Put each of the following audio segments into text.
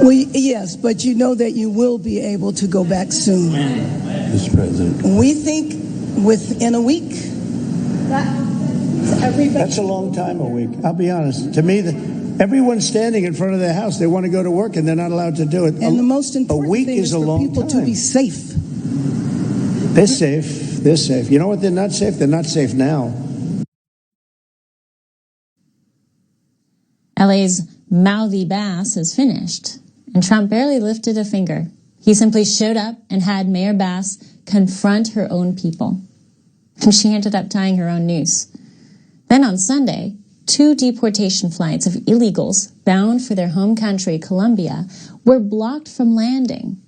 Well, yes, but you know that you will be able to go back soon. Mr. President. We think within a week. That's a long time, a week. I'll be honest. To me, everyone's standing in front of their house. They want to go to work, and they're not allowed to do it. And the most important thing is for people to be safe. They're safe. They're safe. You know what? They're not safe. They're not safe now. LA's mouthy Bass is finished, and Trump barely lifted a finger. He simply showed up and had Mayor Bass confront her own people. And she ended up tying her own noose. Then on Sunday, 2 deportation flights of illegals bound for their home country, Colombia, were blocked from landing.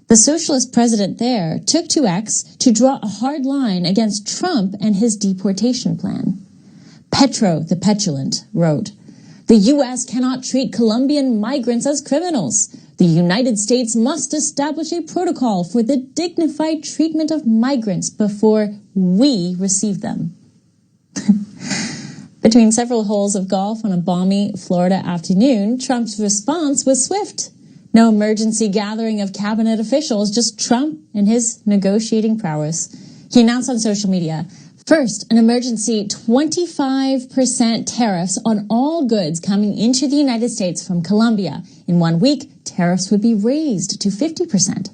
The socialist president there took to X to draw a hard line against Trump and his deportation plan. Petro, the petulant, wrote, "The U.S. cannot treat Colombian migrants as criminals. The United States must establish a protocol for the dignified treatment of migrants before we receive them." Between several holes of golf on a balmy Florida afternoon, Trump's response was swift. No emergency gathering of cabinet officials, just Trump and his negotiating prowess. He announced on social media, first, an emergency 25% tariffs on all goods coming into the United States from Colombia. In 1 week, tariffs would be raised to 50%.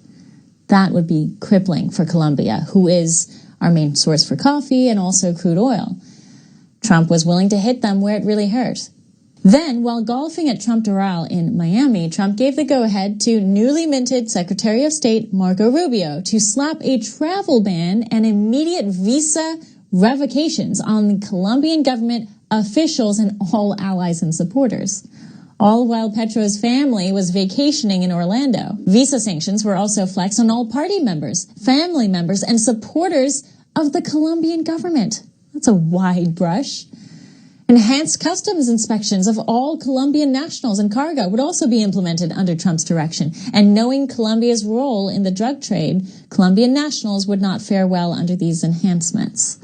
That would be crippling for Colombia, who is our main source for coffee and also crude oil. Trump was willing to hit them where it really hurt. Then, while golfing at Trump Doral in Miami, Trump gave the go-ahead to newly minted Secretary of State Marco Rubio to slap a travel ban and immediate visa revocations on the Colombian government, officials, and all allies and supporters. All while Petro's family was vacationing in Orlando. Visa sanctions were also flexed on all party members, family members, and supporters of the Colombian government. That's a wide brush. Enhanced customs inspections of all Colombian nationals and cargo would also be implemented under Trump's direction. And knowing Colombia's role in the drug trade, Colombian nationals would not fare well under these enhancements.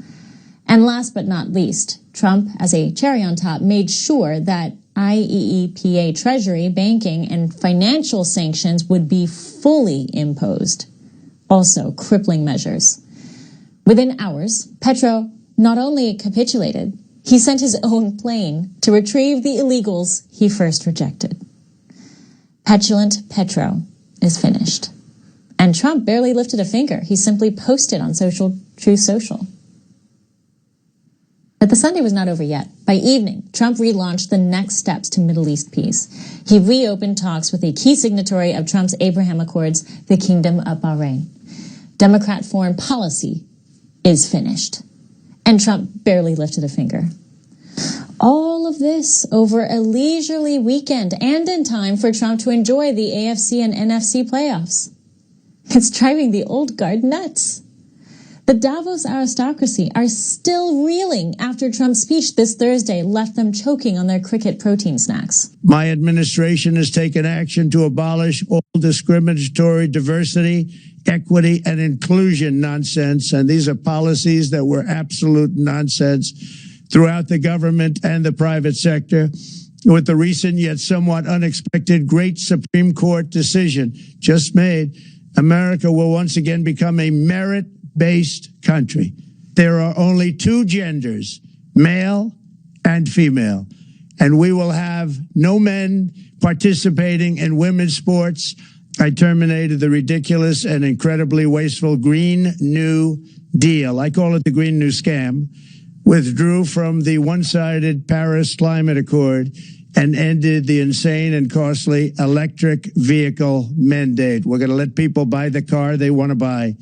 And last but not least, Trump, as a cherry on top, made sure that IEEPA Treasury, banking, and financial sanctions would be fully imposed. Also, crippling measures. Within hours, Petro not only capitulated, he sent his own plane to retrieve the illegals he first rejected. Petulant Petro is finished. And Trump barely lifted a finger. He simply posted on Truth Social. But the Sunday was not over yet. By evening, Trump relaunched the next steps to Middle East peace. He reopened talks with a key signatory of Trump's Abraham Accords, the Kingdom of Bahrain. Democrat foreign policy is finished. And Trump barely lifted a finger. All of this over a leisurely weekend and in time for Trump to enjoy the AFC and NFC playoffs. It's driving the old guard nuts. The Davos aristocracy are still reeling after Trump's speech this Thursday left them choking on their cricket protein snacks. My administration has taken action to abolish all discriminatory diversity, equity, and inclusion nonsense. And these are policies that were absolute nonsense throughout the government and the private sector. With the recent yet somewhat unexpected great Supreme Court decision just made, America will once again become a merit-based country. There are only 2 genders, male and female, and we will have no men participating in women's sports. I terminated the ridiculous and incredibly wasteful Green New Deal. I call it the Green New Scam. Withdrew from the one-sided Paris Climate Accord and ended the insane and costly electric vehicle mandate. We're going to let people buy the car they want to buy.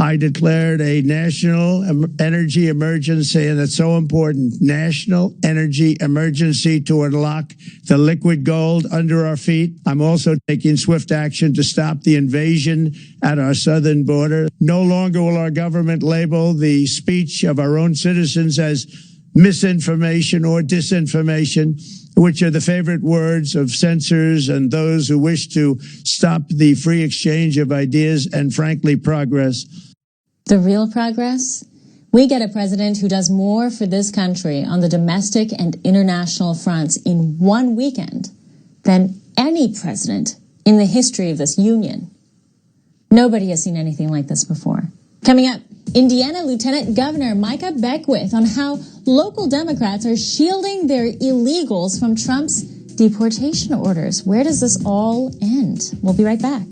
I declared a national energy emergency, and that's so important, national energy emergency to unlock the liquid gold under our feet. I'm also taking swift action to stop the invasion at our southern border. No longer will our government label the speech of our own citizens as misinformation or disinformation, which are the favorite words of censors and those who wish to stop the free exchange of ideas and, frankly, progress. The real progress? We get a president who does more for this country on the domestic and international fronts in one weekend than any president in the history of this union. Nobody has seen anything like this before. Coming up, Indiana Lieutenant Governor Micah Beckwith on how local Democrats are shielding their illegals from Trump's deportation orders. Where does this all end? We'll be right back.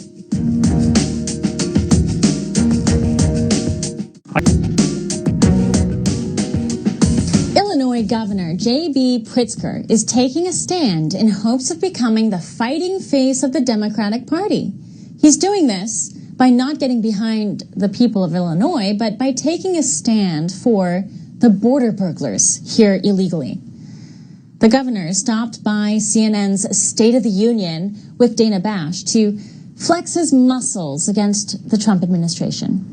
Illinois Governor J.B. Pritzker is taking a stand in hopes of becoming the fighting face of the Democratic Party. He's doing this by not getting behind the people of Illinois, but by taking a stand for the border burglars here illegally. The governor stopped by CNN's State of the Union with Dana Bash to flex his muscles against the Trump administration.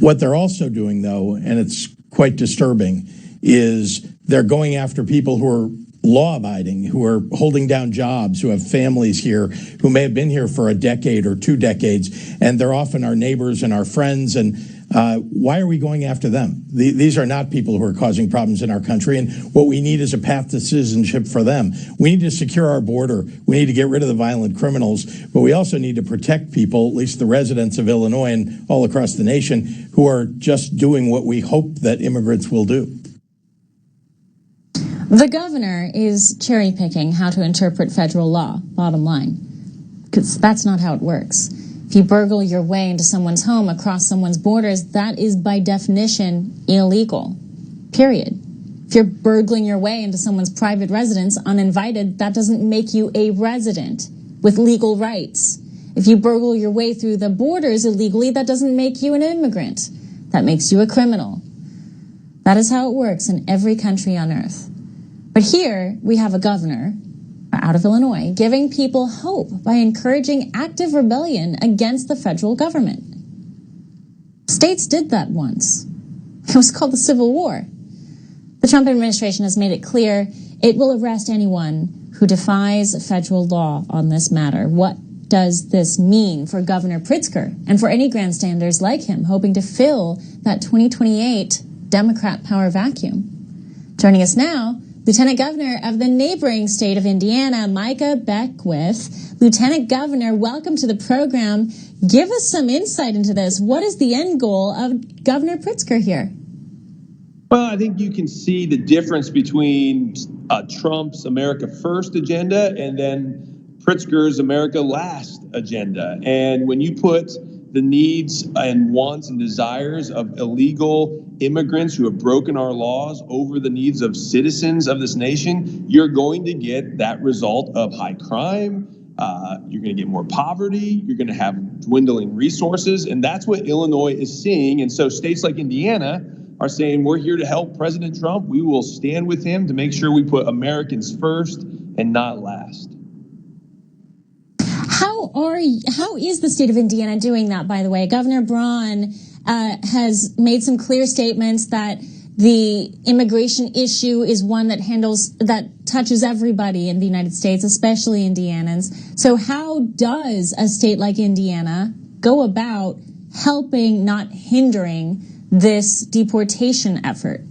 What they're also doing, though, and it's quite disturbing, is they're going after people who are law-abiding, who are holding down jobs, who have families here, who may have been here for a decade or 2 decades, and they're often our neighbors and our friends. And why are we going after them? These are not people who are causing problems in our country, and what we need is a path to citizenship for them. We need to secure our border. We need to get rid of the violent criminals, but we also need to protect people, at least the residents of Illinois and all across the nation, who are just doing what we hope that immigrants will do. The governor is cherry-picking how to interpret federal law, bottom line, because that's not how it works. If you burgle your way into someone's home across someone's borders, that is by definition illegal, period. If you're burgling your way into someone's private residence uninvited, that doesn't make you a resident with legal rights. If you burgle your way through the borders illegally, that doesn't make you an immigrant. That makes you a criminal. That is how it works in every country on earth. But here we have a governor out of Illinois giving people hope by encouraging active rebellion against the federal government. States did that once. It was called the Civil War. The Trump administration has made it clear it will arrest anyone who defies federal law on this matter. What does this mean for Governor Pritzker and for any grandstanders like him hoping to fill that 2028 Democrat power vacuum? Joining us now, Lieutenant Governor of the neighboring state of Indiana, Micah Beckwith. Lieutenant Governor, welcome to the program. Give us some insight into this. What is the end goal of Governor Pritzker here? Well, I think you can see the difference between Trump's America First agenda and then Pritzker's America Last agenda. And when you put the needs and wants and desires of illegal immigrants who have broken our laws over the needs of citizens of this nation, you're going to get that result of high crime. You're going to get more poverty. You're going to have dwindling resources. And that's what Illinois is seeing. And so states like Indiana are saying, we're here to help President Trump. We will stand with him to make sure we put Americans first and not last. How is the state of Indiana doing that, by the way? Governor Braun has made some clear statements that the immigration issue is one that touches everybody in the United States, especially Indianans. So how does a state like Indiana go about helping, not hindering, this deportation effort?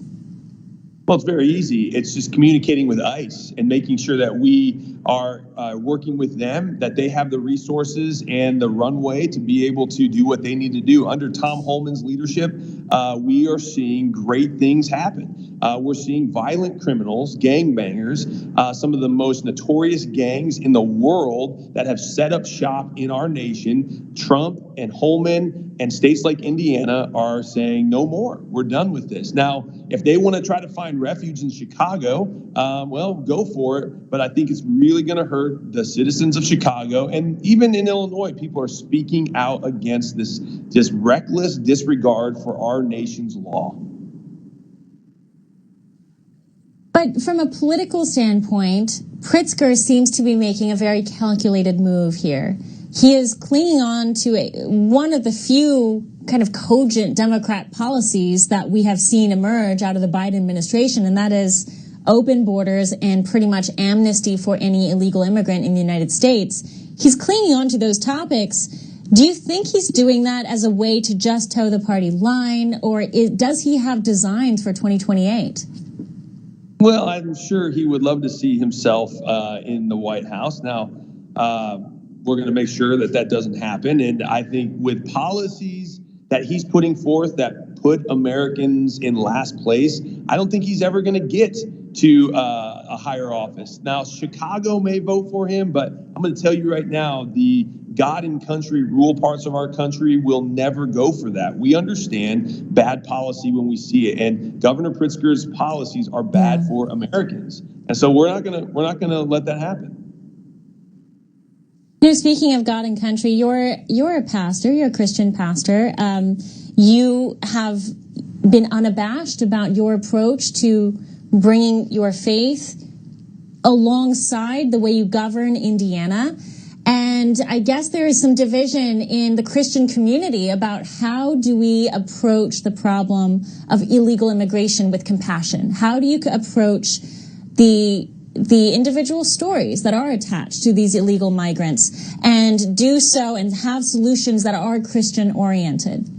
Well, it's very easy. It's just communicating with ICE and making sure that we are working with them, that they have the resources and the runway to be able to do what they need to do. Under Tom Homan's leadership, we are seeing great things happen. We're seeing violent criminals, gangbangers, some of the most notorious gangs in the world that have set up shop in our nation. Trump and Holman and states like Indiana are saying no more. We're done with this. Now, if they want to try to find refuge in Chicago, well, go for it. But I think it's really going to hurt the citizens of Chicago. And even in Illinois, people are speaking out against this just reckless disregard for our nation's law. But from a political standpoint, Pritzker seems to be making a very calculated move here. He is clinging on to one of the few kind of cogent Democrat policies that we have seen emerge out of the Biden administration, and that is open borders and pretty much amnesty for any illegal immigrant in the United States. He's clinging on to those topics. Do you think he's doing that as a way to just toe the party line, or does he have designs for 2028? Well, I'm sure he would love to see himself in the White House. Now, we're going to make sure that that doesn't happen. And I think with policies that he's putting forth that put Americans in last place, I don't think he's ever going to get to a higher office. Now, Chicago may vote for him, but I'm going to tell you right now, the God and country, rural parts of our country will never go for that. We understand bad policy when we see it, and Governor Pritzker's policies are bad for Americans, and so we're not gonna let that happen. You know, speaking of God and country, you're a pastor, you're a Christian pastor. You have been unabashed about your approach to bringing your faith alongside the way you govern Indiana. And I guess there is some division in the Christian community about how do we approach the problem of illegal immigration with compassion? How do you approach the individual stories that are attached to these illegal migrants and do so and have solutions that are Christian oriented?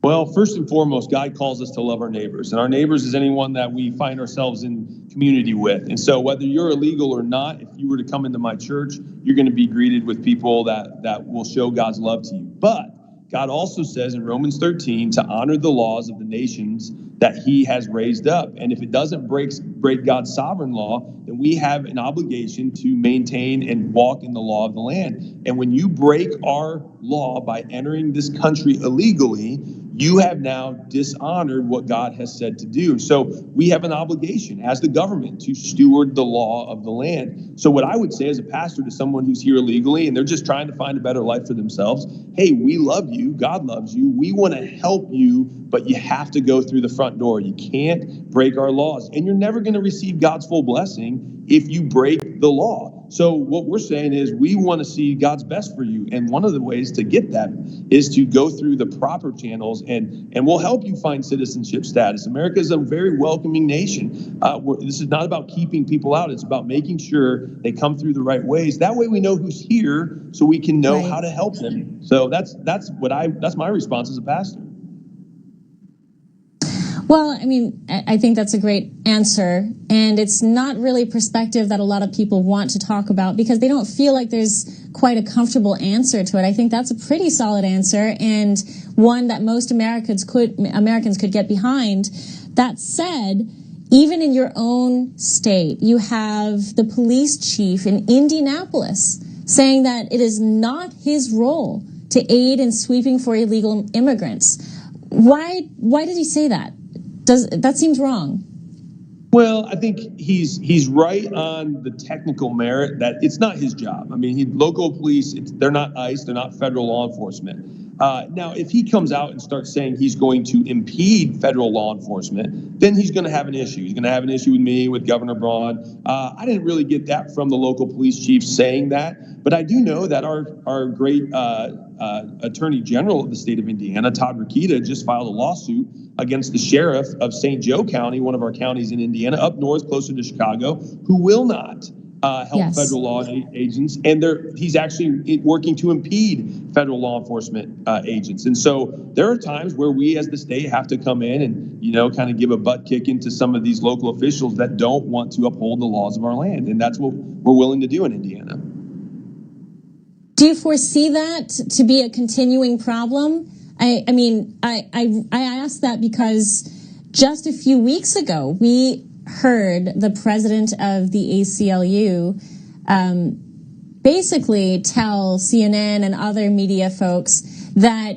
Well, first and foremost, God calls us to love our neighbors, and our neighbors is anyone that we find ourselves in community with. And so whether you're illegal or not, if you were to come into my church, you're going to be greeted with people that will show God's love to you. But God also says in Romans 13 to honor the laws of the nations that he has raised up. And if it doesn't break God's sovereign law, then we have an obligation to maintain and walk in the law of the land. And when you break our law by entering this country illegally, you have now dishonored what God has said to do. So we have an obligation as the government to steward the law of the land. So what I would say as a pastor to someone who's here illegally and they're just trying to find a better life for themselves, hey, we love you. God loves you. We want to help you, but you have to go through the front door. You can't break our laws. And you're never going to receive God's full blessing if you break the law. So what we're saying is we want to see God's best for you. And one of the ways to get that is to go through the proper channels, and we'll help you find citizenship status. America is a very welcoming nation. This is not about keeping people out. It's about making sure they come through the right ways. That way we know who's here so we can know how to help them. So that's my response as a pastor. Well, I mean, I think that's a great answer, and it's not really perspective that a lot of people want to talk about because they don't feel like there's quite a comfortable answer to it. I think that's a pretty solid answer and one that most Americans could get behind. That said, even in your own state, you have the police chief in Indianapolis saying that it is not his role to aid in sweeping for illegal immigrants. Why did he say that? That seems wrong. Well, I think he's right on the technical merit that it's not his job. I mean, local police, they're not ICE, they're not federal law enforcement. Now, if he comes out and starts saying he's going to impede federal law enforcement, then he's going to have an issue. He's going to have an issue with me, with Governor Braun. I didn't really get that from the local police chief saying that, but I do know that our great Attorney General of the state of Indiana, Todd Rokita, just filed a lawsuit against the sheriff of St. Joe County, one of our counties in Indiana, up north, closer to Chicago, who will not help federal law agents, and he's actually working to impede federal law enforcement agents. And so there are times where we as the state have to come in and, kind of give a butt kick into some of these local officials that don't want to uphold the laws of our land. And that's what we're willing to do in Indiana. Do you foresee that to be a continuing problem? I asked that because just a few weeks ago, we heard the president of the ACLU basically tell CNN and other media folks that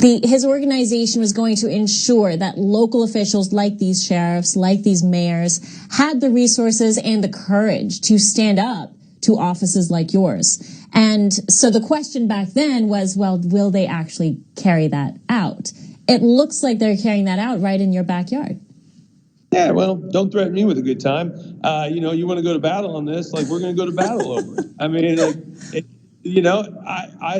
his organization was going to ensure that local officials like these sheriffs, like these mayors, had the resources and the courage to stand up to offices like yours. And so the question back then was, well, will they actually carry that out? It looks like they're carrying that out right in your backyard. Yeah, well, don't threaten me with a good time. You want to go to battle on this, like we're going to go to battle over it. I mean,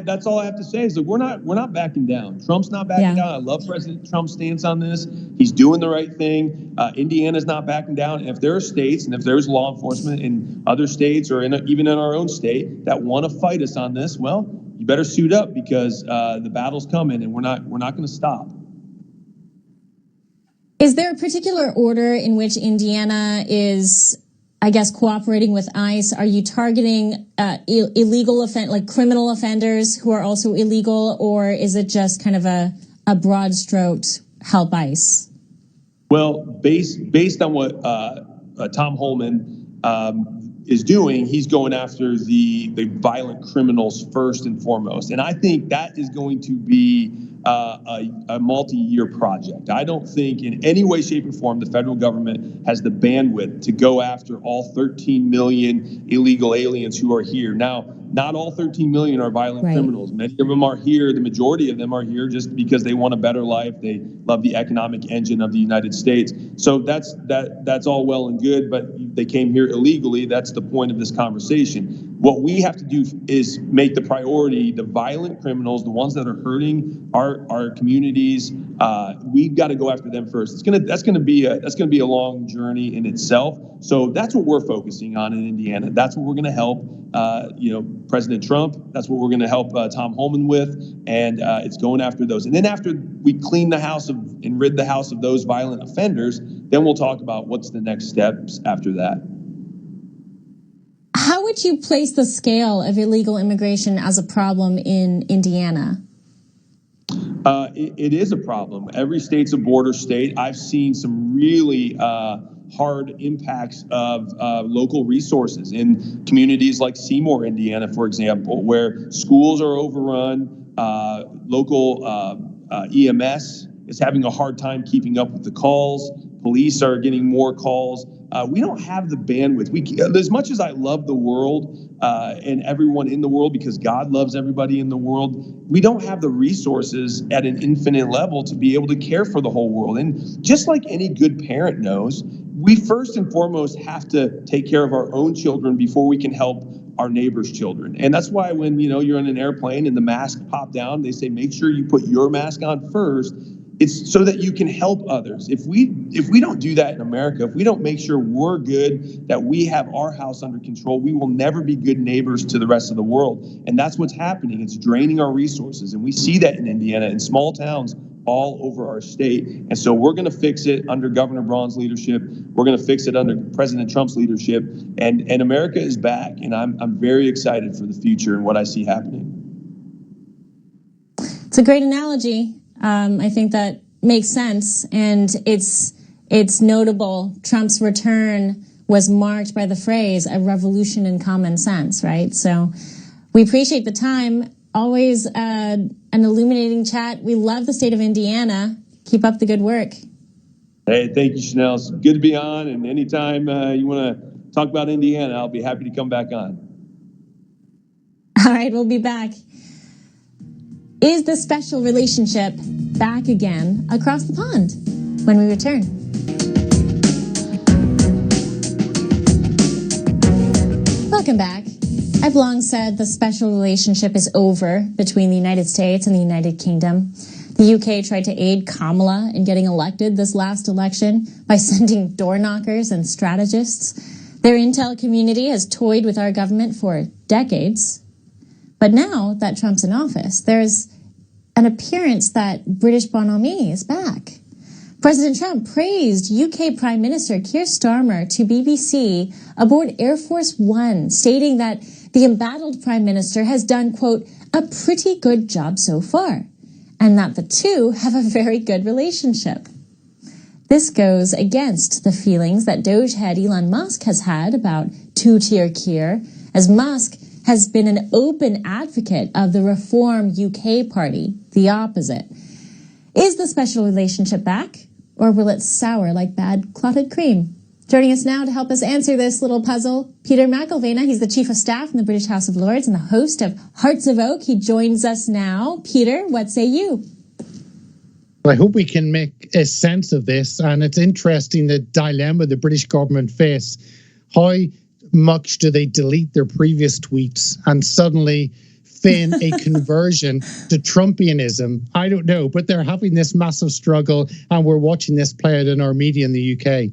that's all I have to say is that we're not backing down. Trump's not backing down. I love President Trump's stance on this. He's doing the right thing. Indiana's not backing down. And if there are states and if there's law enforcement in other states or even in our own state that want to fight us on this, well, you better suit up because the battle's coming and we're not going to stop. Is there a particular order in which Indiana is I guess, cooperating with ICE? Are you targeting illegal criminal offenders who are also illegal, or is it just kind of a broad stroked help ICE? Well, based on what Tom Holman is doing, he's going after the violent criminals first and foremost. And I think that is going to be a multi-year project. I don't think in any way, shape, or form the federal government has the bandwidth to go after all 13 million illegal aliens who are here. Now, not all 13 million are violent criminals. Many of them are here. The majority of them are here just because they want a better life. They love the economic engine of the United States. So that's all well and good, but they came here illegally. That's the point of this conversation. What we have to do is make the priority the violent criminals, the ones that are hurting our communities. We've got to go after them first. That's gonna be a long journey in itself. So that's what we're focusing on in Indiana. That's what we're going to help President Trump. That's what we're going to help Tom Holman with, and it's going after those. And then after we clean the house and rid the house of those violent offenders, then we'll talk about what's the next steps after that. How would you place the scale of illegal immigration as a problem in Indiana? It is a problem. Every state's a border state. I've seen some really hard impacts of local resources in communities like Seymour, Indiana, for example, where schools are overrun, local EMS is having a hard time keeping up with the calls. Police are getting more calls. We don't have the bandwidth. As much as I love the world and everyone in the world, because God loves everybody in the world, we don't have the resources at an infinite level to be able to care for the whole world. And just like any good parent knows, we first and foremost have to take care of our own children before we can help our neighbors' children. And that's why when you're in an airplane and the mask pop down, they say make sure you put your mask on first. It's so that you can help others. If we don't do that in America, if we don't make sure we're good, that we have our house under control, we will never be good neighbors to the rest of the world. And that's what's happening. It's draining our resources. And we see that in Indiana, in small towns all over our state. And so we're going to fix it under Governor Braun's leadership. We're going to fix it under President Trump's leadership. And America is back. And I'm very excited for the future and what I see happening. It's a great analogy. I think that makes sense, and it's notable. Trump's return was marked by the phrase "a revolution in common sense," right? So we appreciate the time. Always an illuminating chat. We love the state of Indiana. Keep up the good work. Hey, thank you, Chanel. It's good to be on, and anytime you want to talk about Indiana, I'll be happy to come back on. All right, we'll be back. Is the special relationship back again across the pond when we return? Welcome back. I've long said the special relationship is over between the United States and the United Kingdom. The UK tried to aid Kamala in getting elected this last election by sending door knockers and strategists. Their intel community has toyed with our government for decades. But now that Trump's in office, there's an appearance that British bonhomie is back. President Trump praised UK Prime Minister Keir Starmer to BBC aboard Air Force One, stating that the embattled Prime Minister has done, quote, a pretty good job so far, and that the two have a very good relationship. This goes against the feelings that Doge head Elon Musk has had about two-tier Keir, as Musk has been an open advocate of the Reform UK Party, the opposite. Is the special relationship back, or will it sour like bad clotted cream? Joining us now to help us answer this little puzzle, Peter McIlvena. He's the Chief of Staff in the British House of Lords and the host of Hearts of Oak. He joins us now. Peter, what say you? I hope we can make a sense of this, and it's interesting the dilemma the British government face. How much do they delete their previous tweets and suddenly feign a conversion to Trumpianism? I don't know, but they're having this massive struggle, and we're watching this play out in our media in the UK.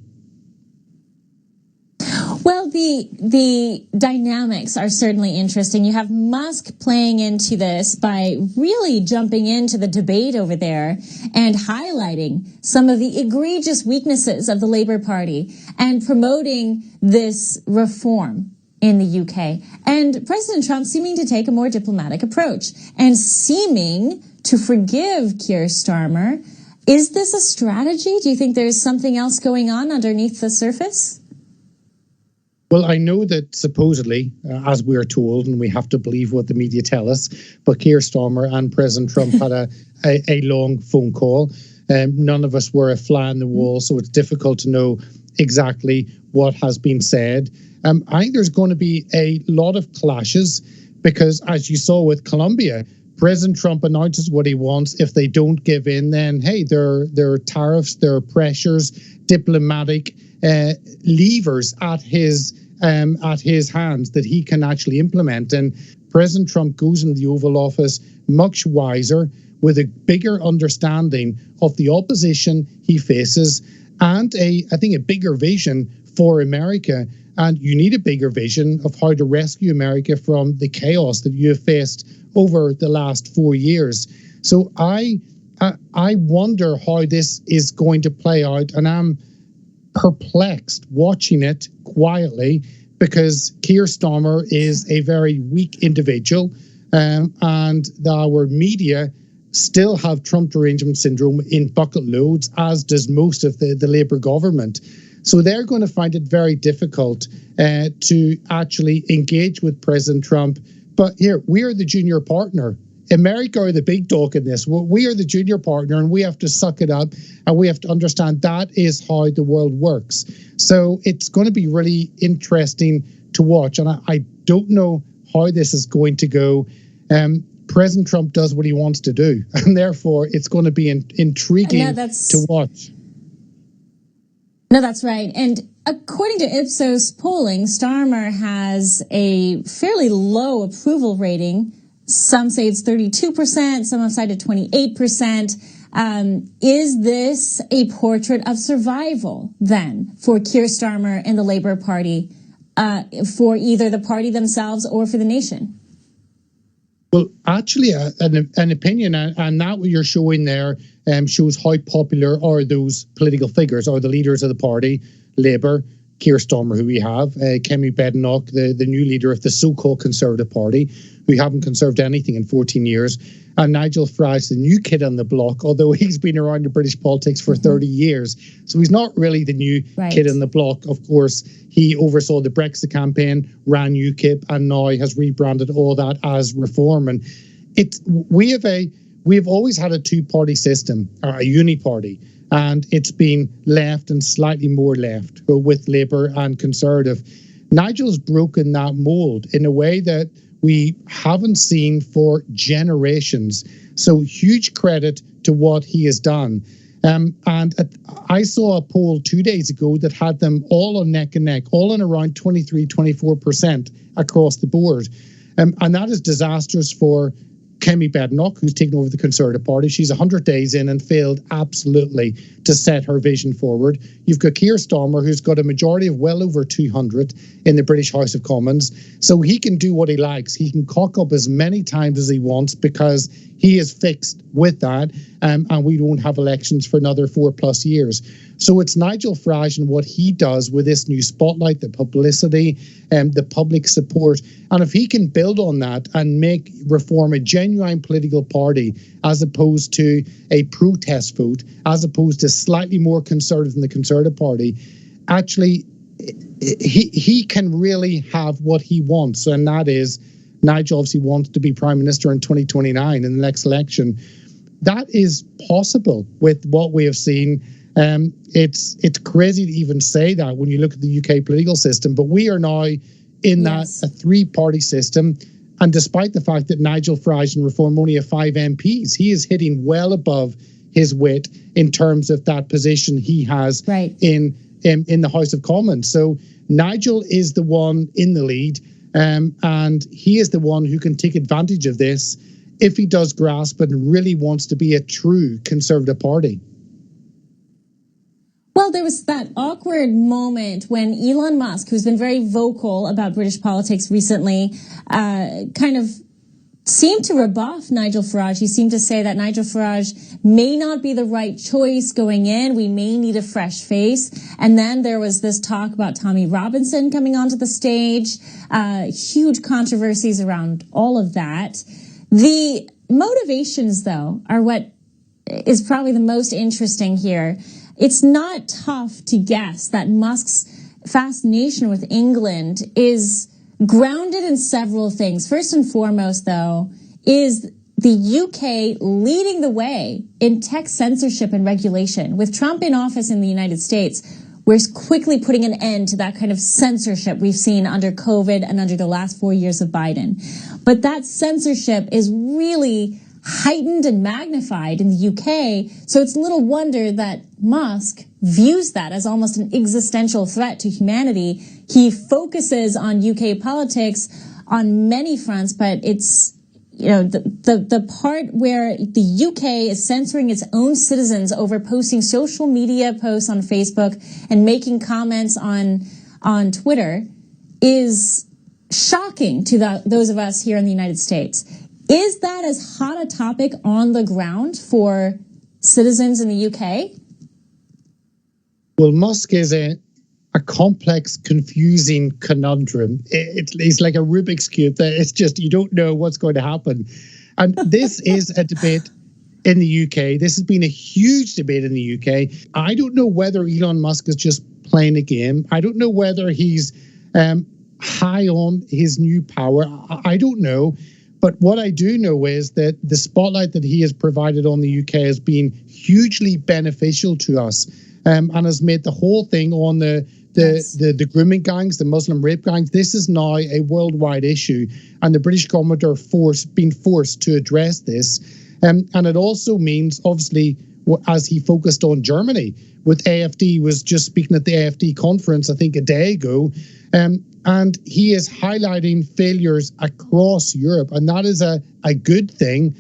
Well, the dynamics are certainly interesting. You have Musk playing into this by really jumping into the debate over there and highlighting some of the egregious weaknesses of the Labour Party and promoting this reform in the UK. And President Trump seeming to take a more diplomatic approach and seeming to forgive Keir Starmer. Is this a strategy? Do you think there's something else going on underneath the surface? Well, I know that supposedly, as we are told, and we have to believe what the media tell us, but Keir Starmer and President Trump had a long phone call. None of us were a fly on the wall, so it's difficult to know exactly what has been said. I think there's going to be a lot of clashes because, as you saw with Colombia, President Trump announces what he wants. If they don't give in, then, hey, there are tariffs, there are pressures, diplomatic levers at his hands that he can actually implement. And President Trump goes into the Oval Office much wiser, with a bigger understanding of the opposition he faces, and I think a bigger vision for America. And you need a bigger vision of how to rescue America from the chaos that you have faced over the last 4 years. So I wonder how this is going to play out, and I'm perplexed watching it quietly because Keir Starmer is a very weak individual, and our media still have Trump derangement syndrome in bucket loads, as does most of the Labour government. So they're going to find it very difficult to actually engage with President Trump. But here, we are the junior partner. America are the big dog in this. We are the junior partner, and we have to suck it up, and we have to understand that is how the world works. So it's going to be really interesting to watch, and I don't know how this is going to go. President Trump does what he wants to do, and therefore it's going to be intriguing to watch. No, that's right. And according to Ipsos polling, Starmer has a fairly low approval rating. Some say it's 32%, some have cited 28%. Is this a portrait of survival, then, for Keir Starmer and the Labour Party, for either the party themselves or for the nation? Well, actually, an opinion, and that what you're showing there shows how popular are those political figures, or the leaders of the party, Labour, Keir Starmer, who we have, Kemi Badenoch, the new leader of the so-called Conservative Party, who haven't conserved anything in 14 years, and Nigel Farage, the new kid on the block, although he's been around in British politics for 30 years. So he's not really the new kid on the block. Of course, he oversaw the Brexit campaign, ran UKIP, and now has rebranded all that as Reform. And we have always had a two-party system, or a uni-party, and it's been left and slightly more left with Labour and Conservative. Nigel's broken that mould in a way that we haven't seen for generations. So huge credit to what he has done. I saw a poll 2 days ago that had them all on neck and neck, all on around 23-24% across the board. And that is disastrous for Kemi Badenoch, who's taken over the Conservative Party. She's 100 days in and failed absolutely to set her vision forward. You've got Keir Starmer, who's got a majority of well over 200 in the British House of Commons. So he can do what he likes. He can cock up as many times as he wants because he is fixed with that, and we won't have elections for another 4+ years. So it's Nigel Farage and what he does with this new spotlight, the publicity, the public support. And if he can build on that and make Reform a genuine political party, as opposed to a protest vote, as opposed to slightly more conservative than the Conservative Party, actually, he can really have what he wants. And that is, Nigel obviously wants to be Prime Minister in 2029 in the next election. That is possible with what we have seen. It's crazy to even say that when you look at the UK political system, but we are now in that a three-party system. And despite the fact that Nigel Farage and Reform only have 5 MPs, he is hitting well above his weight in terms of that position he has in the House of Commons. So Nigel is the one in the lead, and he is the one who can take advantage of this if he does grasp it and really wants to be a true Conservative Party. Well, there was that awkward moment when Elon Musk, who's been very vocal about British politics recently, kind of seemed to rebuff Nigel Farage. He seemed to say that Nigel Farage may not be the right choice going in. We may need a fresh face. And then there was this talk about Tommy Robinson coming onto the stage. Huge controversies around all of that. The motivations, though, are what is probably the most interesting here. It's not tough to guess that Musk's fascination with England is grounded in several things. First and foremost, though, is the UK leading the way in tech censorship and regulation. With Trump in office in the United States, we're quickly putting an end to that kind of censorship we've seen under COVID and under the last 4 years of Biden. But that censorship is really heightened and magnified in the UK, so it's little wonder that Musk views that as almost an existential threat to humanity. He focuses on UK politics on many fronts, but it's, you know, the part where the UK is censoring its own citizens over posting social media posts on Facebook and making comments on Twitter is shocking to those of us here in the United States. Is that as hot a topic on the ground for citizens in the UK? Well, Musk is a complex, confusing conundrum. It's like a Rubik's Cube. It's just, you don't know what's going to happen. And this is a debate in the UK. This has been a huge debate in the UK. I don't know whether Elon Musk is just playing a game. I don't know whether he's high on his new power. I don't know. But what I do know is that the spotlight that he has provided on the UK has been hugely beneficial to us, and has made the whole thing on the grooming gangs, the Muslim rape gangs. This is now a worldwide issue, and the British government are being forced to address this. And it also means, obviously, as he focused on Germany, with AfD, was just speaking at the AfD conference, I think a day ago, and he is highlighting failures across Europe, and that is a good thing.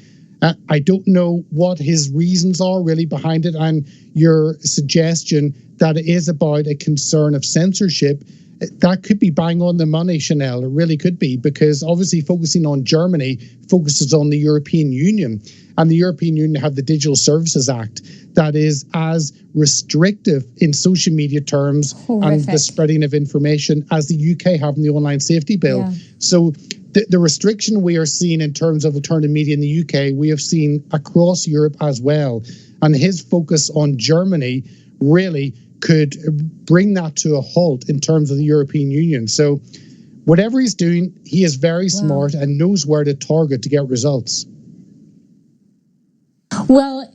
I don't know what his reasons are really behind it, and your suggestion that it is about a concern of censorship, that could be bang on the money, Chanel. It really could be, because obviously focusing on Germany focuses on the European Union, and the European Union have the Digital Services Act that is as restrictive in social media terms and the spreading of information as the UK have in the Online Safety Bill. Yeah. So the restriction we are seeing in terms of alternative media in the UK, we have seen across Europe as well. And his focus on Germany really could bring that to a halt in terms of the European Union. So whatever he's doing, he is very smart and knows where to target to get results. Well,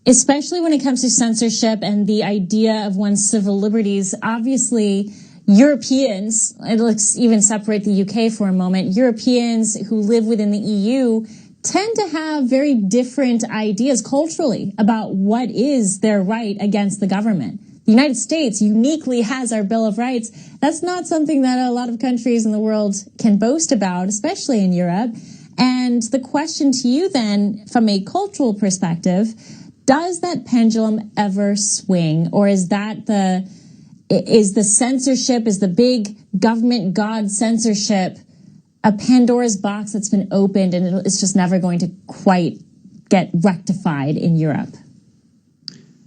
especially when it comes to censorship and the idea of one's civil liberties, obviously Europeans, and let's even separate the UK for a moment, Europeans who live within the EU tend to have very different ideas culturally about what is their right against the government. The United States uniquely has our Bill of Rights. That's not something that a lot of countries in the world can boast about, especially in Europe. And the question to you then, from a cultural perspective, does that pendulum ever swing? Or is that the censorship, is the big government god censorship a Pandora's box that's been opened and it's just never going to quite get rectified in Europe?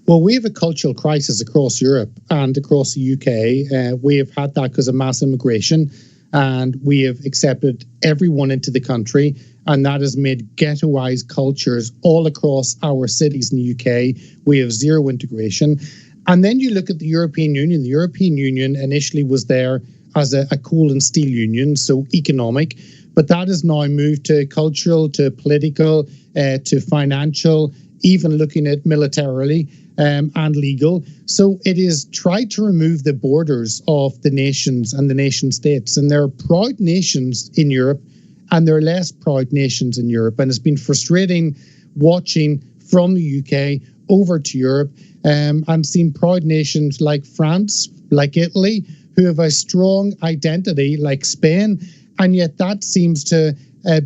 Well, we have a cultural crisis across Europe and across the UK. We have had that because of mass immigration, and we have accepted everyone into the country, and that has made ghettoized cultures all across our cities in the UK. We have zero integration. And then you look at the European Union. The European Union initially was there as a coal and steel union, so economic, but that has now moved to cultural, to political, to financial, even looking at militarily and legal. So it is tried to remove the borders of the nations and the nation states. And there are proud nations in Europe and there are less proud nations in Europe. And it's been frustrating watching from the UK over to Europe and seeing proud nations like France, like Italy, who have a strong identity like Spain, and yet that seems to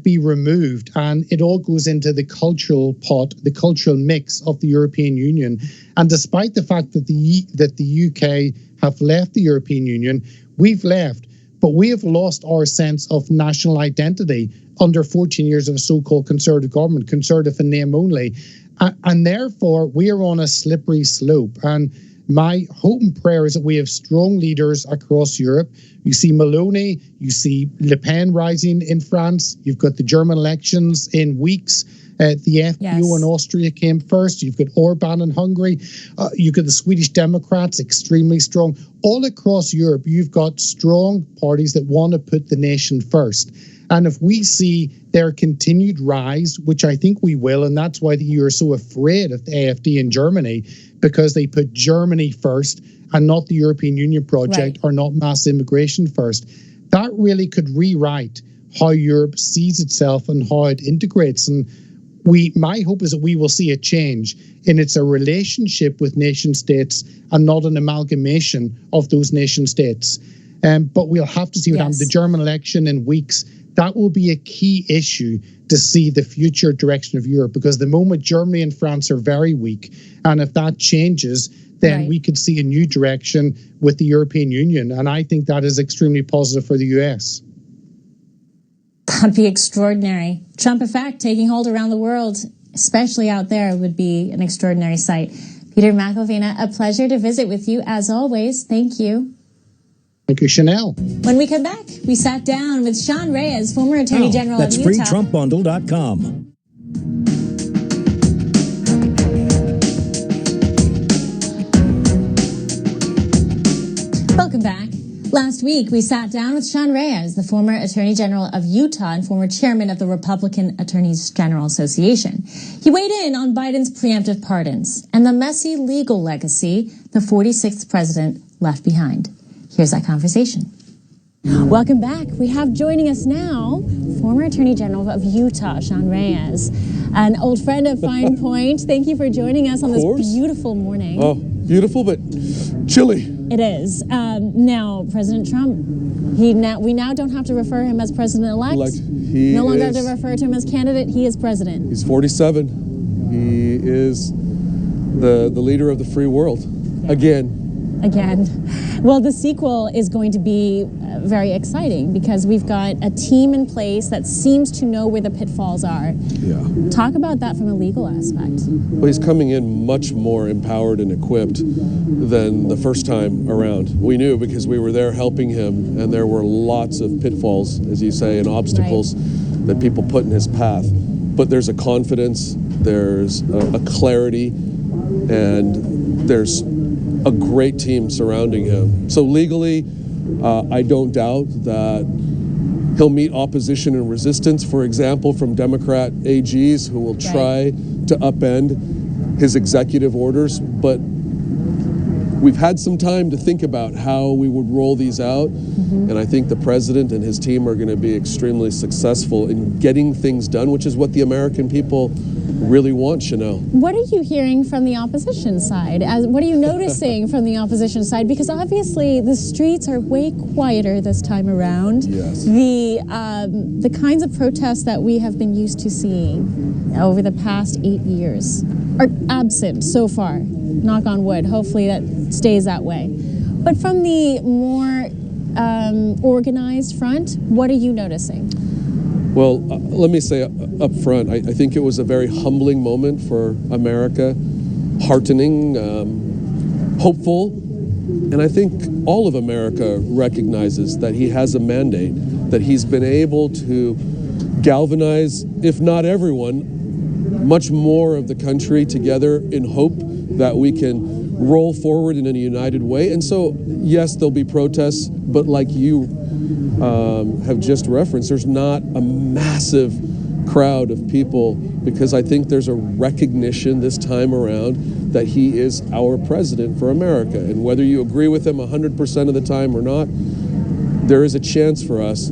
be removed, and it all goes into the cultural pot, the cultural mix of the European Union. And despite the fact that the UK have left the European Union, we've left, but we have lost our sense of national identity under 14 years of a so-called conservative government, conservative in name only. And therefore, we are on a slippery slope. And my hope and prayer is that we have strong leaders across Europe. You see Meloni, you see Le Pen rising in France. You've got the German elections in weeks. The FPÖ in Austria came first. You've got Orban in Hungary. You've got the Swedish Democrats, extremely strong. All across Europe, you've got strong parties that want to put the nation first. And if we see their continued rise, which I think we will, and that's why the EU are so afraid of the AfD in Germany, because they put Germany first and not the European Union project, or not mass immigration first. That really could rewrite how Europe sees itself and how it integrates. And my hope is that we will see a change in it's a relationship with nation states and not an amalgamation of those nation states. But we'll have to see what happens. The German election in weeks, that will be a key issue to see the future direction of Europe, because the moment Germany and France are very weak, and if that changes, then we could see a new direction with the European Union. And I think that is extremely positive for the US. That'd be extraordinary. Trump effect taking hold around the world, especially out there, would be an extraordinary sight. Peter McElveen, a pleasure to visit with you as always. Thank you. Thank you, Chanel. When we come back, we sat down with Sean Reyes, former Attorney General of Utah. That's freetrumpbundle.com. Welcome back. Last week, we sat down with Sean Reyes, the former Attorney General of Utah and former chairman of the Republican Attorneys General Association. He weighed in on Biden's preemptive pardons and the messy legal legacy the 46th president left behind. Here's that conversation. Welcome back. We have joining us now former Attorney General of Utah, Sean Reyes, an old friend of Fine Point. Thank you for joining us on this beautiful morning. Oh, beautiful, but chilly. It is. Now, President Trump, we now don't have to refer him as president-elect. He no longer have to refer to him as candidate. He is president. He's 47. He is the leader of the free world. Again. Well, the sequel is going to be very exciting because we've got a team in place that seems to know where the pitfalls are. Yeah. Talk about that from a legal aspect. Well, he's coming in much more empowered and equipped than the first time around. We knew because we were there helping him, and there were lots of pitfalls, as you say, and obstacles that people put in his path. But there's a confidence, there's a clarity, and there's a great team surrounding him. So legally, I don't doubt that he'll meet opposition and resistance, for example, from Democrat AGs who will try to upend his executive orders. But we've had some time to think about how we would roll these out. And I think the president and his team are going to be extremely successful in getting things done, which is what the American people really want, Chanel. What are you hearing from the opposition side? What are you noticing from the opposition side? Because obviously the streets are way quieter this time around. Yes. The kinds of protests that we have been used to seeing over the past 8 years are absent so far. Knock on wood. Hopefully that stays that way. But from the more organized front, what are you noticing? Well, let me say up front, I think it was a very humbling moment for America, heartening, hopeful, and I think all of America recognizes that he has a mandate, that he's been able to galvanize, if not everyone, much more of the country together in hope that we can roll forward in a united way. And so, yes, there'll be protests, but like you have just referenced, there's not a massive crowd of people because I think there's a recognition this time around that he is our president for America. And whether you agree with him 100% of the time or not, there is a chance for us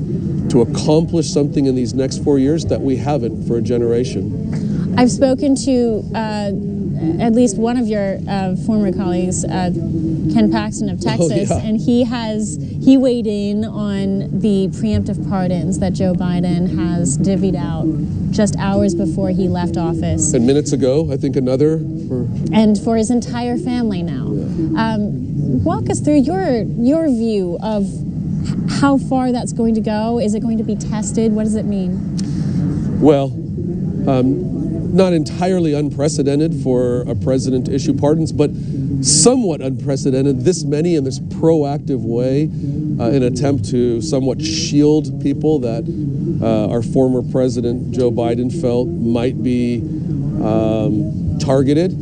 to accomplish something in these next 4 years that we haven't for a generation. I've spoken to at least one of your former colleagues, Ken Paxton of Texas, and he weighed in on the preemptive pardons that Joe Biden has divvied out just hours before he left office. And minutes ago, I think another for his entire family now. Walk us through your view of how far that's going to go. Is it going to be tested? What does it mean? Well, not entirely unprecedented for a president to issue pardons, but somewhat unprecedented, this many in this proactive way, in an attempt to somewhat shield people that our former president, Joe Biden, felt might be targeted.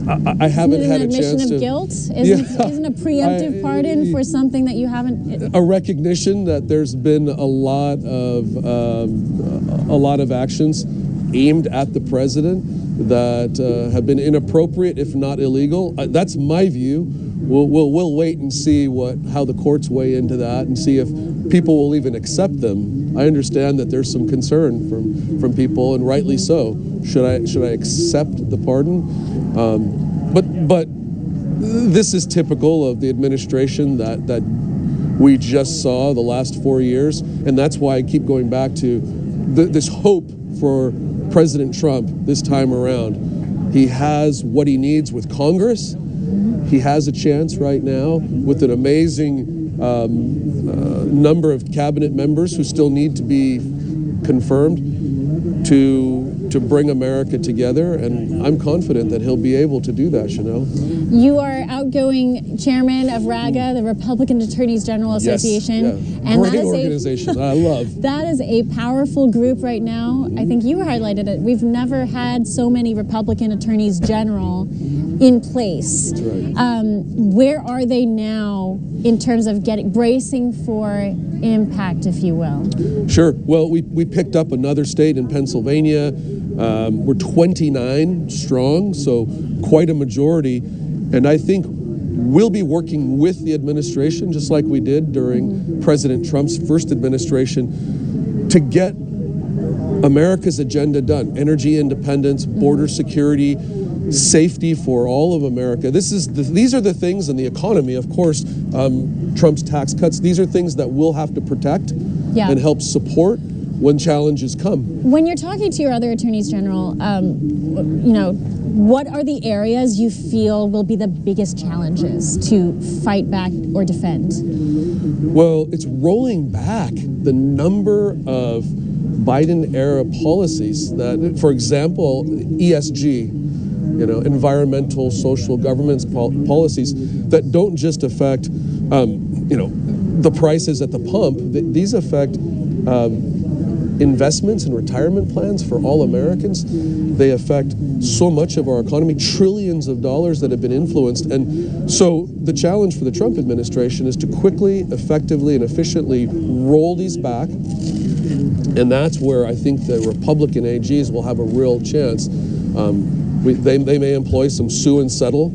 I haven't had a chance to... Isn't an admission of guilt? Isn't a preemptive pardon for something that you haven't... A recognition that there's been a lot of actions aimed at the president that have been inappropriate, if not illegal. That's my view. We'll wait and see how the courts weigh into that and see if people will even accept them. I understand that there's some concern from people, and rightly so. Should I accept the pardon? But this is typical of the administration that we just saw the last 4 years, and that's why I keep going back to this hope for President Trump this time around. He has what he needs with Congress. He has a chance right now with an amazing number of cabinet members who still need to be confirmed to bring America together, and I'm confident that he'll be able to do that, Chanel. You are outgoing chairman of RAGA, the Republican Attorneys General Association. Yes, yeah. And great that is organization. I love. That is a powerful group right now. I think you highlighted it. We've never had so many Republican Attorneys General in place. That's right. Where are they now in terms of bracing for impact, if you will? Sure. Well, we picked up another state in Pennsylvania. We're 29 strong, so quite a majority. And I think we'll be working with the administration, just like we did during President Trump's first administration, to get America's agenda done. Energy independence, border security, safety for all of America. These are the things, in the economy, of course, Trump's tax cuts, these are things that we'll have to protect and help support when challenges come. When you're talking to your other attorneys general, what are the areas you feel will be the biggest challenges to fight back or defend? Well, it's rolling back the number of Biden-era policies that, for example, ESG, environmental, social governance policies that don't just affect, the prices at the pump. These affect investments and retirement plans for all Americans. They affect so much of our economy, trillions of dollars that have been influenced. And so the challenge for the Trump administration is to quickly, effectively, and efficiently roll these back. And that's where I think the Republican AGs will have a real chance. They may employ some sue and settle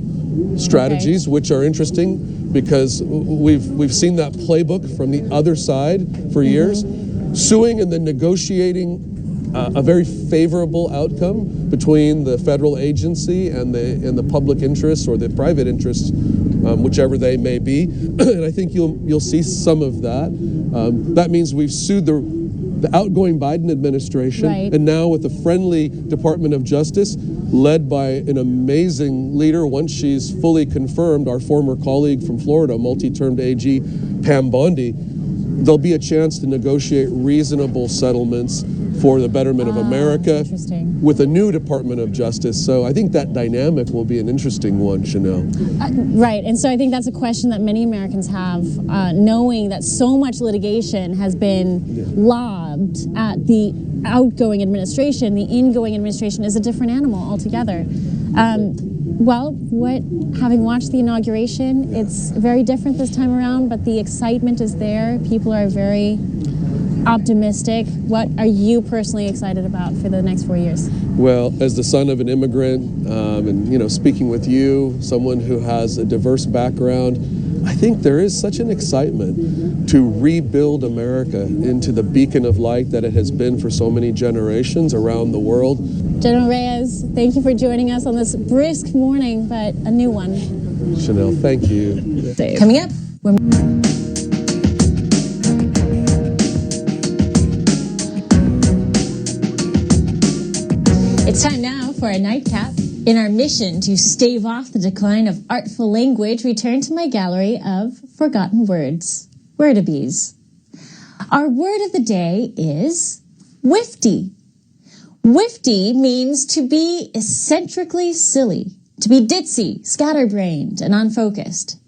strategies, which are interesting because we've seen that playbook from the other side for years. Suing and then negotiating a very favorable outcome between the federal agency and the public interests or the private interests, whichever they may be. And I think you'll see some of that. That means we've sued the outgoing Biden administration, and now with a friendly Department of Justice led by an amazing leader once she's fully confirmed, our former colleague from Florida, multi-termed AG Pam Bondi, there'll be a chance to negotiate reasonable settlements for the betterment of America with a new Department of Justice. So I think that dynamic will be an interesting one, Chanel. Right, and so I think that's a question that many Americans have, knowing that so much litigation has been lobbed at the outgoing administration. The ingoing administration is a different animal altogether. Having watched the inauguration, it's very different this time around, but the excitement is there. People are very optimistic. What are you personally excited about for the next 4 years? Well, as the son of an immigrant, and speaking with you, someone who has a diverse background, I think there is such an excitement to rebuild America into the beacon of light that it has been for so many generations around the world. General Reyes, thank you for joining us on this brisk morning, but a new one. Chanel, thank you. Coming up, it's time now for a nightcap. In our mission to stave off the decline of artful language, we turn to my gallery of forgotten words, wordabees. Our word of the day is whifty. Whifty means to be eccentrically silly, to be ditzy, scatterbrained, and unfocused.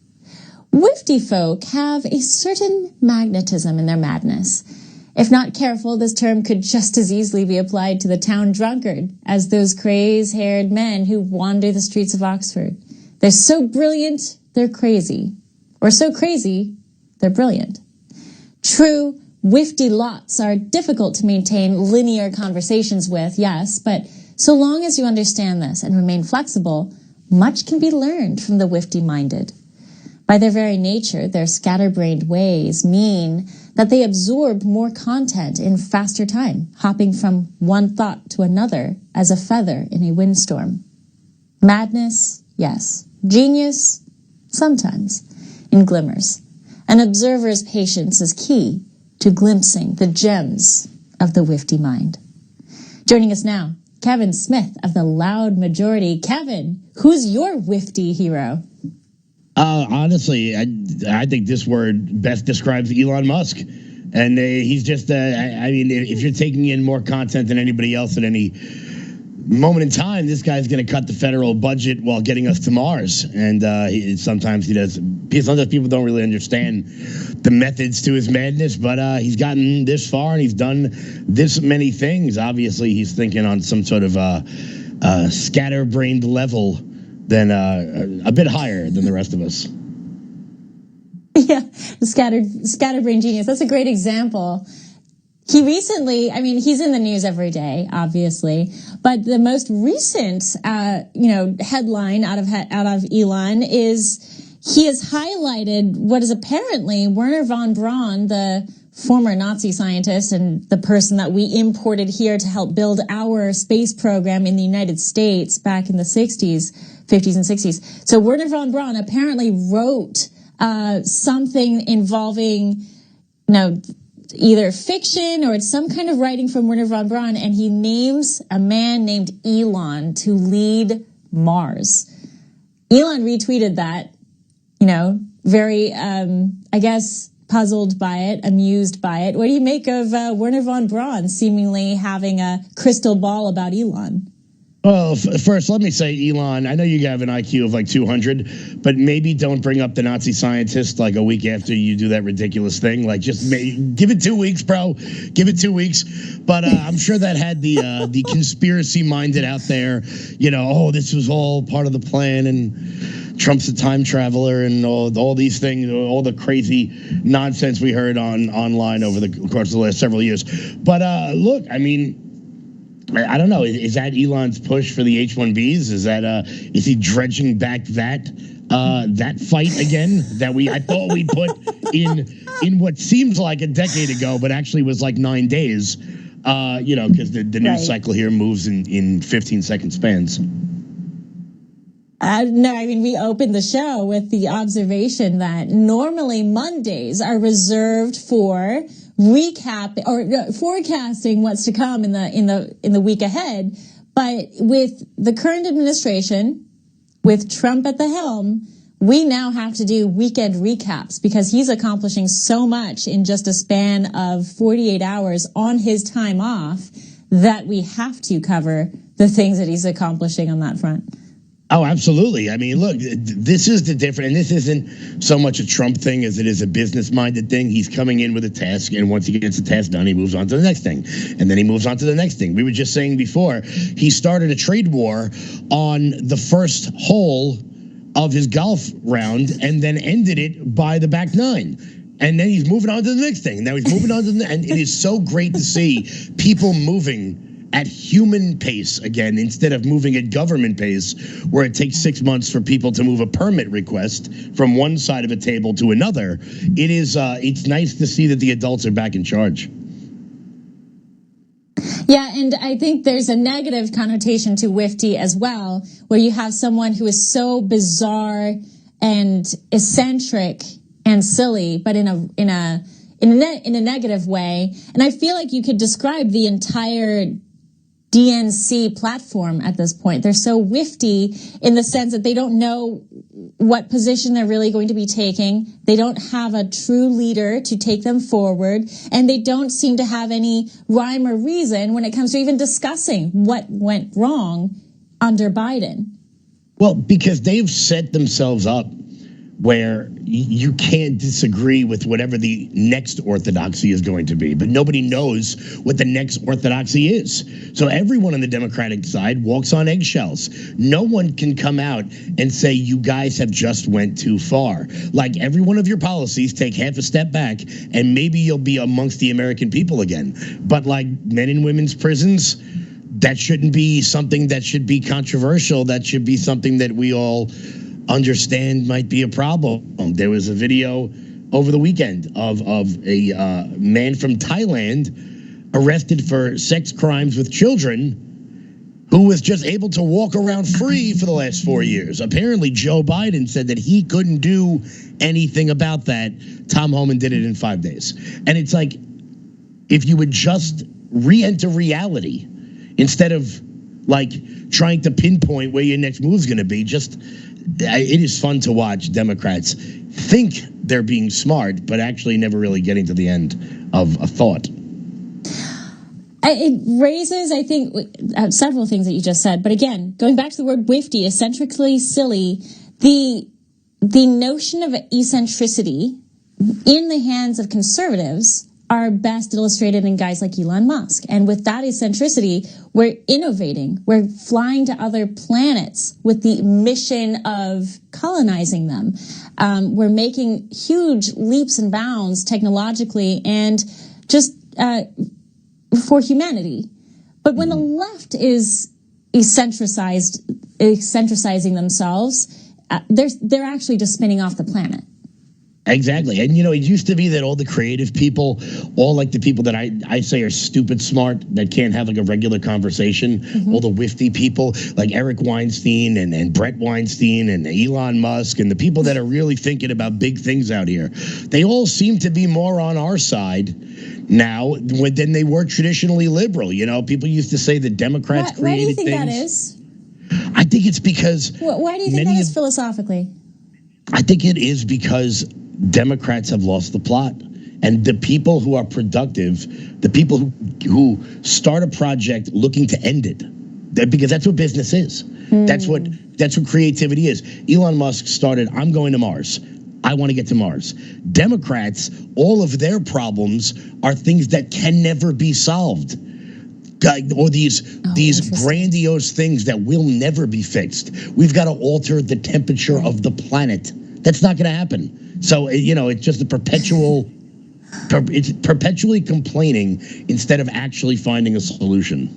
Whifty folk have a certain magnetism in their madness. If not careful, this term could just as easily be applied to the town drunkard as those craze-haired men who wander the streets of Oxford. They're so brilliant, they're crazy. Or so crazy, they're brilliant. True, whifty lots are difficult to maintain linear conversations with, yes, but so long as you understand this and remain flexible, much can be learned from the whifty-minded. By their very nature, their scatterbrained ways mean that they absorb more content in faster time, hopping from one thought to another as a feather in a windstorm. Madness, yes. Genius, sometimes, in glimmers. An observer's patience is key to glimpsing the gems of the whifty mind. Joining us now, Kevin Smith of the Loud Majority. Kevin, who's your whifty hero? Honestly, I think this word best describes Elon Musk. And he's just, I mean, if you're taking in more content than anybody else at any moment in time, this guy's going to cut the federal budget while getting us to Mars. And sometimes he does. Sometimes people don't really understand the methods to his madness, but he's gotten this far and he's done this many things. Obviously, he's thinking on some sort of scatterbrained level than a bit higher than the rest of us. Yeah, the scatterbrain genius. That's a great example. He recently, I mean, he's in the news every day, obviously, but the most recent, headline out of Elon is he has highlighted what is apparently Wernher von Braun, the former Nazi scientist and the person that we imported here to help build our space program in the United States back in the 50s and 60s. So Wernher von Braun apparently wrote something involving, either fiction or it's some kind of writing from Wernher von Braun, and he names a man named Elon to lead Mars. Elon retweeted that, very, I guess, puzzled by it, amused by it. What do you make of Wernher von Braun seemingly having a crystal ball about Elon? Well, first, let me say, Elon, I know you have an IQ of like 200, but maybe don't bring up the Nazi scientist like a week after you do that ridiculous thing. Like, just give it 2 weeks, bro. Give it 2 weeks. But I'm sure that had the conspiracy-minded out there, this was all part of the plan, and Trump's a time traveler, and all these things, all the crazy nonsense we heard online over the course of the last several years. But look, I mean, I don't know. Is that Elon's push for the H-1Bs? Is he dredging back that fight again that I thought we put in what seems like a decade ago, but actually was like 9 days? Because the news cycle here moves in 15-second spans. No, I mean, we opened the show with the observation that normally Mondays are reserved for recap or forecasting what's to come in the week ahead. But with the current administration, with Trump at the helm, we now have to do weekend recaps because he's accomplishing so much in just a span of 48 hours on his time off that we have to cover the things that he's accomplishing on that front. Oh, absolutely. I mean, look, this is the difference, and this isn't so much a Trump thing as it is a business-minded thing. He's coming in with a task, and once he gets the task done, he moves on to the next thing, and then he moves on to the next thing. We were just saying before, he started a trade war on the first hole of his golf round and then ended it by the back nine. And then he's moving on to the next thing. Now he's moving on to and it is so great to see people moving at human pace again, instead of moving at government pace, where it takes 6 months for people to move a permit request from one side of a table to another. It's nice to see that the adults are back in charge. Yeah, and I think there's a negative connotation to WIFTY as well, where you have someone who is so bizarre and eccentric and silly, but in a negative way. And I feel like you could describe the entire DNC platform at this point. They're so WIFTY in the sense that they don't know what position they're really going to be taking. They don't have a true leader to take them forward, and they don't seem to have any rhyme or reason when it comes to even discussing what went wrong under Biden. Well, because they've set themselves up where you can't disagree with whatever the next orthodoxy is going to be, but nobody knows what the next orthodoxy is. So everyone on the Democratic side walks on eggshells. No one can come out and say, you guys have just went too far. Like, every one of your policies, take half a step back and maybe you'll be amongst the American people again. But like men and women's prisons, that shouldn't be something that should be controversial. That should be something that we all understand might be a problem. There was a video over the weekend of a man from Thailand arrested for sex crimes with children who was just able to walk around free for the last 4 years. Apparently, Joe Biden said that he couldn't do anything about that. Tom Homan did it in 5 days. And it's like, if you would just re-enter reality instead of like trying to pinpoint where your next move is going to be, it is fun to watch Democrats think they're being smart, but actually never really getting to the end of a thought. It raises, I think, several things that you just said. But again, going back to the word WIFTY, eccentrically silly, the notion of eccentricity in the hands of conservatives are best illustrated in guys like Elon Musk. And with that eccentricity, we're innovating. We're flying to other planets with the mission of colonizing them. We're making huge leaps and bounds technologically and just for humanity. But when the left is eccentricizing themselves, they're actually just spinning off the planet. Exactly. And, it used to be that all the creative people, all like the people that I say are stupid smart, that can't have like a regular conversation, all the WIFTY people like Eric Weinstein and Brett Weinstein and Elon Musk and the people that are really thinking about big things out here, they all seem to be more on our side now than they were traditionally liberal. People used to say the Democrats created things. Why do you think things. that is? I think it's because... Why do you think that is philosophically? I think it is because Democrats have lost the plot, and the people who are productive, the people who start a project looking to end it, because that's what business is. That's what creativity is. Elon Musk started, I'm going to Mars. I want to get to Mars. Democrats, all of their problems are things that can never be solved. Or these grandiose things that will never be fixed. We've got to alter the temperature of the planet. That's not going to happen. So, it's just it's perpetually complaining instead of actually finding a solution.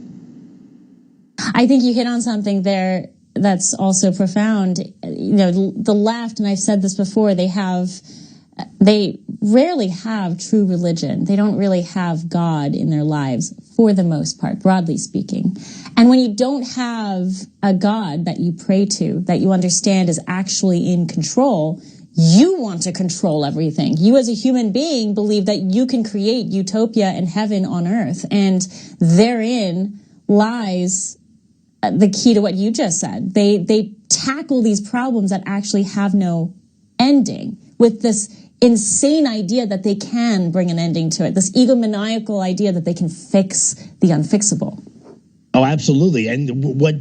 I think you hit on something there that's also profound. The left, and I've said this before, they rarely have true religion. They don't really have God in their lives for the most part, broadly speaking. And when you don't have a God that you pray to, that you understand is actually in control, you want to control everything. You as a human being believe that you can create utopia and heaven on earth. And therein lies the key to what you just said. They tackle these problems that actually have no ending with this insane idea that they can bring an ending to it, this egomaniacal idea that they can fix the unfixable. Oh, absolutely. And what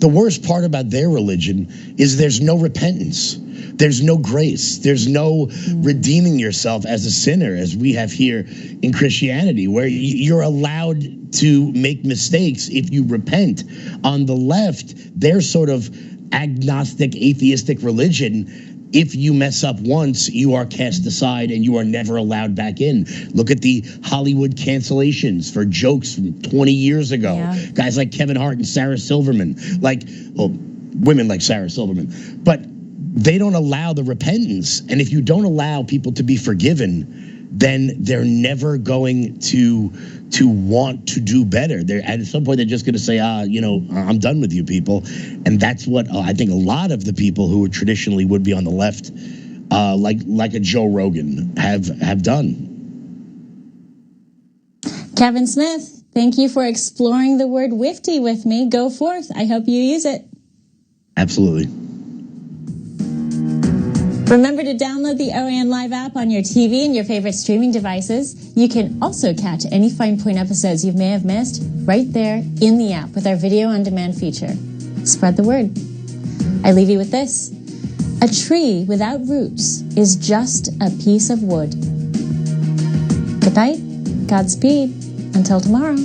the worst part about their religion is there's no repentance. There's no grace. There's no redeeming yourself as a sinner, as we have here in Christianity, where you're allowed to make mistakes if you repent. On the left, their sort of agnostic, atheistic religion if you mess up once, you are cast aside and you are never allowed back in. Look at the Hollywood cancellations for jokes from 20 years ago. Yeah. Guys like Kevin Hart and Sarah Silverman, women like Sarah Silverman, but they don't allow the repentance. And if you don't allow people to be forgiven, then they're never going to want to do better. They're at some point they're just going to say, I'm done with you people. And that's what I think a lot of the people who traditionally would be on the left, like a Joe Rogan, have done. Kevin Smith, thank you for exploring the word wifty with me. Go forth. I hope you use it. Absolutely. Remember to download the OAN Live app on your TV and your favorite streaming devices. You can also catch any Fine Point episodes you may have missed right there in the app with our video on demand feature. Spread the word. I leave you with this. A tree without roots is just a piece of wood. Good night. Godspeed. Until tomorrow.